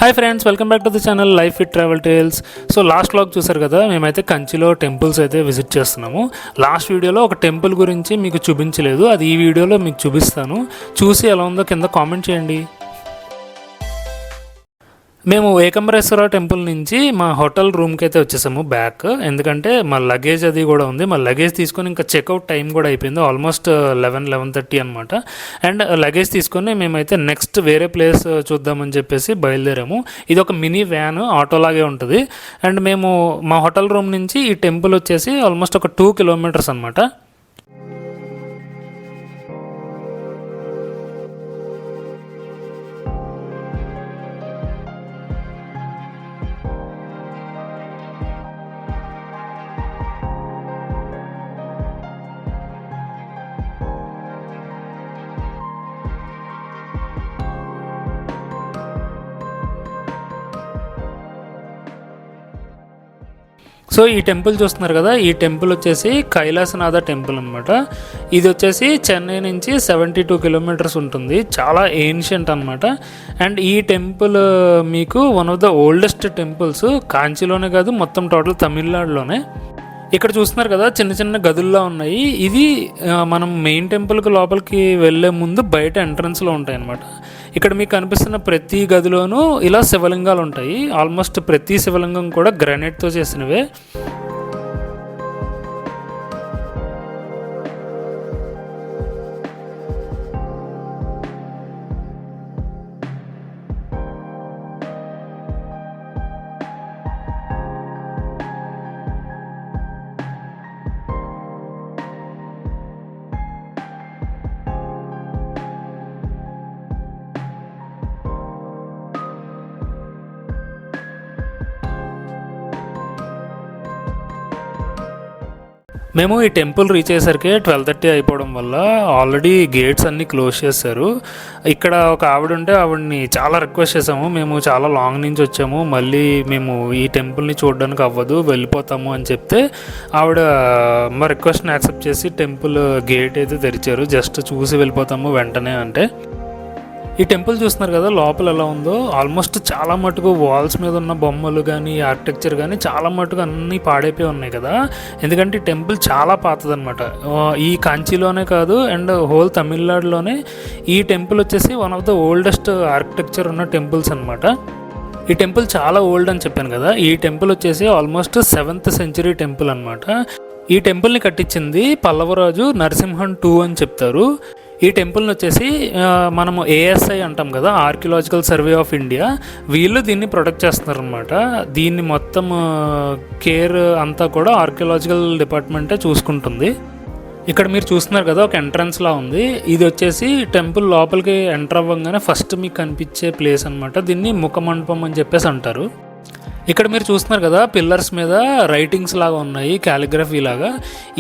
Hi friends, welcome back to the channel life with travel tales. So last vlog చూసారు కదా, మేమైతే కంచిలో temples అయితే విజిట్ చేస్తున్నాము. లాస్ట్ వీడియోలో ఒక టెంపుల్ గురించి మీకు చూపించలేదు, అది ఈ వీడియోలో మీకు చూపిస్తాను. చూసి ఎలా ఉందో కింద కామెంట్ చేయండి. మేము ఏకంబరేశ్వర టెంపుల్ నుంచి మా హోటల్ రూమ్కి అయితే వచ్చేసాము బ్యాక్. ఎందుకంటే మా లగేజ్ అది కూడా ఉంది. మా లగేజ్ తీసుకొని ఇంకా చెక్అవుట్ టైం కూడా అయిపోయింది, ఆల్మోస్ట్ 11:30 అనమాట. అండ్ లగేజ్ తీసుకొని మేమైతే నెక్స్ట్ వేరే ప్లేస్ చూద్దామని చెప్పేసి బయలుదేరాము. ఇది ఒక మినీ వ్యాన్, ఆటోలాగే ఉంటుంది. అండ్ మేము మా హోటల్ రూమ్ నుంచి ఈ టెంపుల్ వచ్చేసి ఆల్మోస్ట్ ఒక 2 కిలోమీటర్స్ అనమాట. సో ఈ టెంపుల్ చూస్తున్నారు కదా, ఈ టెంపుల్ వచ్చేసి కైలాసనాథ టెంపుల్ అనమాట. ఇది వచ్చేసి చెన్నై నుంచి 72 కిలోమీటర్స్ ఉంటుంది. చాలా ఏన్షియంట్ అనమాట. అండ్ ఈ టెంపుల్ మీకు one of the oldest temples కాంచీలోనే కాదు, మొత్తం టోటల్ తమిళనాడులోనే. ఇక్కడ చూస్తున్నారు కదా, చిన్న చిన్న గదుల్లో ఉన్నాయి. ఇది మనం మెయిన్ టెంపుల్కి లోపలికి వెళ్ళే ముందు బయట ఎంట్రన్స్లో ఉంటాయి అన్నమాట. ఇక్కడ మీకు కనిపిస్తున్న ప్రతి గదిలోనూ ఇలా శివలింగాలు ఉంటాయి. ఆల్మోస్ట్ ప్రతి శివలింగం కూడా గ్రానైట్తో చేసినవే. మేము ఈ టెంపుల్ రీచ్ అయ్యేసరికి 12:30 అయిపోవడం వల్ల ఆల్రెడీ గేట్స్ అన్నీ క్లోజ్ చేశారు. ఇక్కడ ఒక ఆవిడ ఉంటే ఆవిడని చాలా రిక్వెస్ట్ చేసాము, మేము చాలా లాంగ్ నుంచి వచ్చాము, మళ్ళీ మేము ఈ టెంపుల్ని చూడడానికి అవ్వదు, వెళ్ళిపోతాము అని చెప్తే ఆవిడ మా రిక్వెస్ట్ని యాక్సెప్ట్ చేసి టెంపుల్ గేట్ అయితే తెరిచారు. జస్ట్ చూసి వెళ్ళిపోతాము వెంటనే అంటే. ఈ టెంపుల్ చూస్తున్నారు కదా లోపల ఎలా ఉందో. ఆల్మోస్ట్ చాలా మటుకు వాల్స్ మీద ఉన్న బొమ్మలు కానీ ఆర్కిటెక్చర్ కానీ చాలా మటుకు అన్నీ పాడైపోయి ఉన్నాయి కదా. ఎందుకంటే ఈ టెంపుల్ చాలా పాతదనమాట. ఈ కాంచీలోనే కాదు అండ్ హోల్ తమిళనాడులోనే ఈ టెంపుల్ వచ్చేసి one of the oldest architecture ఉన్న టెంపుల్స్ అనమాట. ఈ టెంపుల్ చాలా ఓల్డ్ అని చెప్పాను కదా. ఈ టెంపుల్ వచ్చేసి ఆల్మోస్ట్ 7th సెంచరీ టెంపుల్ అనమాట. ఈ టెంపుల్ని కట్టించింది పల్లవరాజు నరసింహన్ II అని చెప్తారు. ఈ టెంపుల్ని వచ్చేసి మనము ASI అంటాం కదా, ఆర్కియలాజికల్ సర్వే ఆఫ్ ఇండియా, వీళ్ళు దీన్ని ప్రొటెక్ట్ చేస్తున్నారు అనమాట. దీన్ని మొత్తం కేర్ అంతా కూడా ఆర్కియలాజికల్ డిపార్ట్మెంటే చూసుకుంటుంది. ఇక్కడ మీరు చూస్తున్నారు కదా, ఒక ఎంట్రన్స్లా ఉంది. ఇది వచ్చేసి టెంపుల్ లోపలికి ఎంటర్ అవ్వగానే ఫస్ట్ మీకు కనిపించే ప్లేస్ అనమాట. దీన్ని ముఖ మండపం అని చెప్పేసి అంటారు. ఇక్కడ మీరు చూస్తున్నారు కదా, పిల్లర్స్ మీద రైటింగ్స్ లాగా ఉన్నాయి, క్యాలిగ్రఫీ లాగా.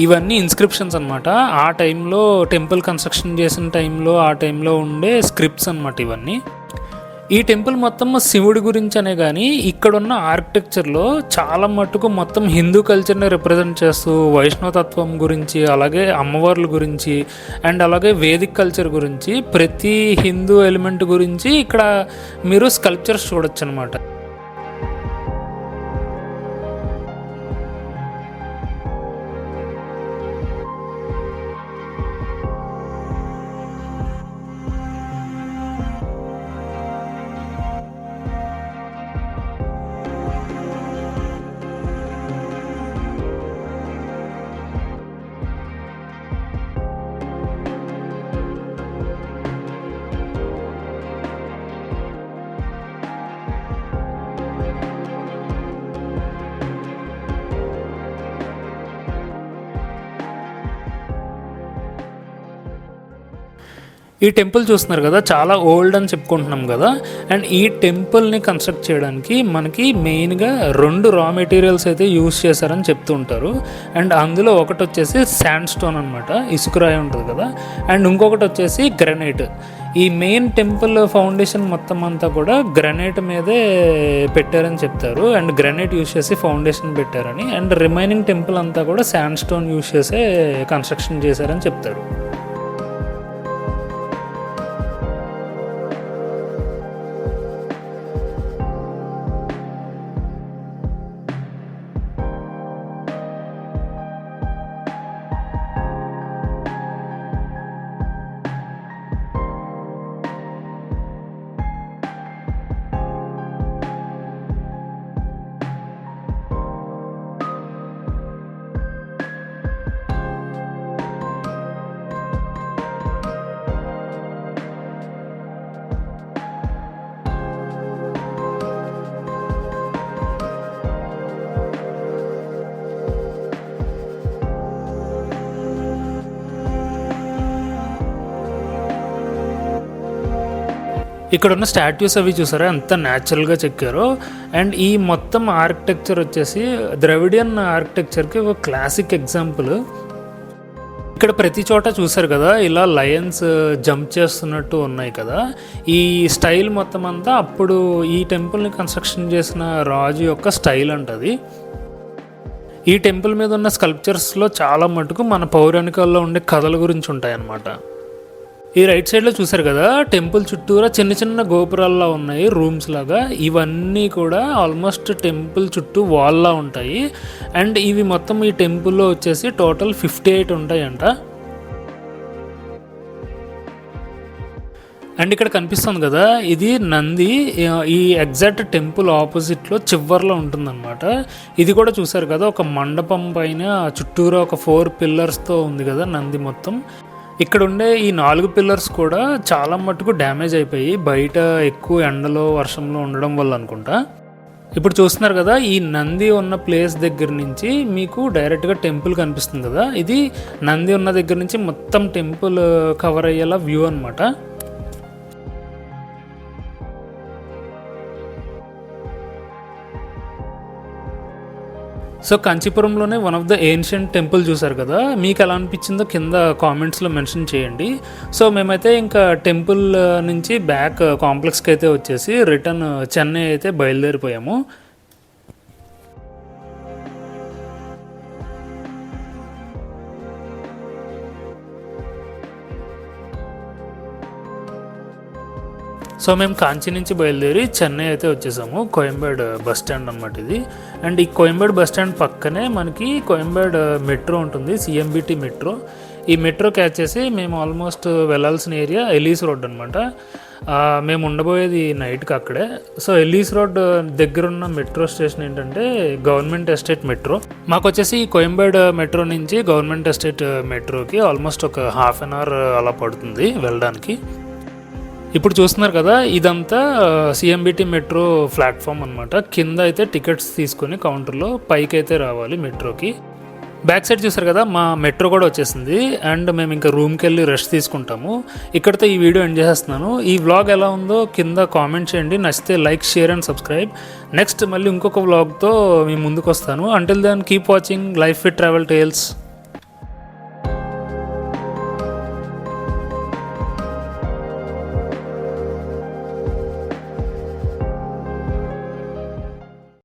ఇవన్నీ ఇన్స్క్రిప్షన్స్ అనమాట. ఆ టైంలో టెంపుల్ కన్స్ట్రక్షన్ చేసిన టైంలో ఆ టైంలో ఉండే స్క్రిప్ట్స్ అనమాట ఇవన్నీ. ఈ టెంపుల్ మొత్తం శివుడి గురించి అనే కానీ ఇక్కడున్న ఆర్కిటెక్చర్లో చాలా మట్టుకు మొత్తం హిందూ కల్చర్ని రిప్రజెంట్ చేస్తూ వైష్ణవతత్వం గురించి, అలాగే అమ్మవార్ల గురించి అండ్ అలాగే వేదిక్ కల్చర్ గురించి, ప్రతి హిందూ ఎలిమెంట్ గురించి ఇక్కడ మీరు స్కల్ప్చర్స్ చూడొచ్చు అనమాట. ఈ టెంపుల్ చూస్తున్నారు కదా, చాలా ఓల్డ్ అని చెప్పుకుంటున్నాం కదా. అండ్ ఈ టెంపుల్ని కన్స్ట్రక్ట్ చేయడానికి మనకి మెయిన్గా 2 రా మెటీరియల్స్ అయితే యూజ్ చేశారని చెప్తూ ఉంటారు. అండ్ అందులో ఒకటి వచ్చేసి శాండ్ స్టోన్ అనమాట, ఇసుకరాయి ఉంటుంది కదా. అండ్ ఇంకొకటి వచ్చేసి గ్రనైట్. ఈ మెయిన్ టెంపుల్ ఫౌండేషన్ మొత్తం అంతా కూడా గ్రనైట్ మీదే పెట్టారని చెప్తారు. అండ్ గ్రనైట్ యూజ్ చేసి ఫౌండేషన్ పెట్టారని. అండ్ రిమైనింగ్ టెంపుల్ అంతా కూడా శాండ్ స్టోన్ యూజ్ చేసే కన్స్ట్రక్షన్ చేశారని చెప్తారు. ఇక్కడ ఉన్న స్టాట్యూస్ అవి చూసారా ఎంత న్యాచురల్గా చెక్కారో. అండ్ ఈ మొత్తం ఆర్కిటెక్చర్ వచ్చేసి ద్రవిడియన్ ఆర్కిటెక్చర్కి ఒక క్లాసిక్ ఎగ్జాంపుల్. ఇక్కడ ప్రతి చోట చూసారు కదా ఇలా లయన్స్ జంప్ చేస్తున్నట్టు ఉన్నాయి కదా. ఈ స్టైల్ మొత్తం అంతా అప్పుడు ఈ టెంపుల్ని కన్స్ట్రక్షన్ చేసిన రాజు యొక్క స్టైల్ అంటది. ఈ టెంపుల్ మీద ఉన్న స్కల్ప్చర్స్లో చాలా మటుకు మన పౌరాణికాల్లో ఉండే కథల గురించి ఉంటాయన్నమాట. ఈ రైట్ సైడ్లో చూసారు కదా టెంపుల్ చుట్టూరా చిన్న చిన్న గోపురాల్లా ఉన్నాయి, రూమ్స్ లాగా. ఇవన్నీ కూడా ఆల్మోస్ట్ టెంపుల్ చుట్టూ వాల్లా ఉంటాయి. అండ్ ఇవి మొత్తం ఈ టెంపుల్లో వచ్చేసి టోటల్ 58 ఉంటాయంట. అండ్ ఇక్కడ కనిపిస్తుంది కదా ఇది నంది. ఈ ఎగ్జాక్ట్ టెంపుల్ ఆపోజిట్లో చివర్లో ఉంటుందన్నమాట. ఇది కూడా చూసారు కదా ఒక మండపం పైన చుట్టూరా ఒక 4 పిల్లర్స్తో ఉంది కదా నంది మొత్తం. ఇక్కడ ఉండే ఈ 4 పిల్లర్స్ కూడా చాలా మట్టుకు డ్యామేజ్ అయిపోయి బయట ఎక్కువ ఎండలో వర్షంలో ఉండడం వల్ల అనుకుంటా. ఇప్పుడు చూస్తున్నారు కదా ఈ నంది ఉన్న ప్లేస్ దగ్గర నుంచి మీకు డైరెక్ట్గా టెంపుల్ కనిపిస్తుంది కదా. ఇది నంది ఉన్న దగ్గర నుంచి మొత్తం టెంపుల్ కవర్ అయ్యేలా వ్యూ అనమాట. సో కాంచీపురంలోనే one of the ancient temple చూసారు కదా, మీకు ఎలా అనిపించిందో కింద కామెంట్స్లో మెన్షన్ చేయండి. సో మేమైతే ఇంకా టెంపుల్ నుంచి బ్యాక్ కాంప్లెక్స్కి అయితే వచ్చేసి రిటర్న్ చెన్నై అయితే బయలుదేరిపోయాము. సో మేము కాంచీ నుంచి బయలుదేరి చెన్నై అయితే వచ్చేసాము. కోయంబేడ్ బస్ స్టాండ్ అనమాట ఇది. అండ్ ఈ కోయంబేడ్ బస్ స్టాండ్ పక్కనే మనకి కోయంబేడ్ మెట్రో ఉంటుంది, సిఎంబిటి మెట్రో. ఈ మెట్రో క్యాచ్ చేసి మేము ఆల్మోస్ట్ వెళ్ళాల్సిన ఏరియా ఎలీస్ రోడ్ అనమాట. మేము ఉండబోయేది నైట్కి అక్కడే. సో ఎలీస్ రోడ్ దగ్గర ఉన్న మెట్రో స్టేషన్ ఏంటంటే గవర్నమెంట్ ఎస్టేట్ మెట్రో. మాకు వచ్చేసి కోయంబేడ్ మెట్రో నుంచి గవర్నమెంట్ ఎస్టేట్ మెట్రోకి ఆల్మోస్ట్ ఒక హాఫ్ అన్ అవర్ అలా పడుతుంది వెళ్ళడానికి. ఇప్పుడు చూస్తున్నారు కదా ఇదంతా సిఎంబిటి మెట్రో ప్లాట్ఫామ్ అనమాట. కింద అయితే టికెట్స్ తీసుకొని కౌంటర్లో పైకి అయితే రావాలి మెట్రోకి. బ్యాక్ సైడ్ చూసారు కదా మా మెట్రో కూడా వచ్చేసింది. అండ్ మేము ఇంకా రూమ్కి వెళ్ళి రెస్ట్ తీసుకుంటాము. ఇక్కడితో ఈ వీడియో ఎండ్ చేస్తున్నాను. ఈ వ్లాగ్ ఎలా ఉందో కింద కామెంట్ చేయండి. నచ్చితే like, share and subscribe. Next మళ్ళీ ఇంకొక వ్లాగ్తో మీ ముందుకు వస్తాను. Until then keep watching life with travel tiles.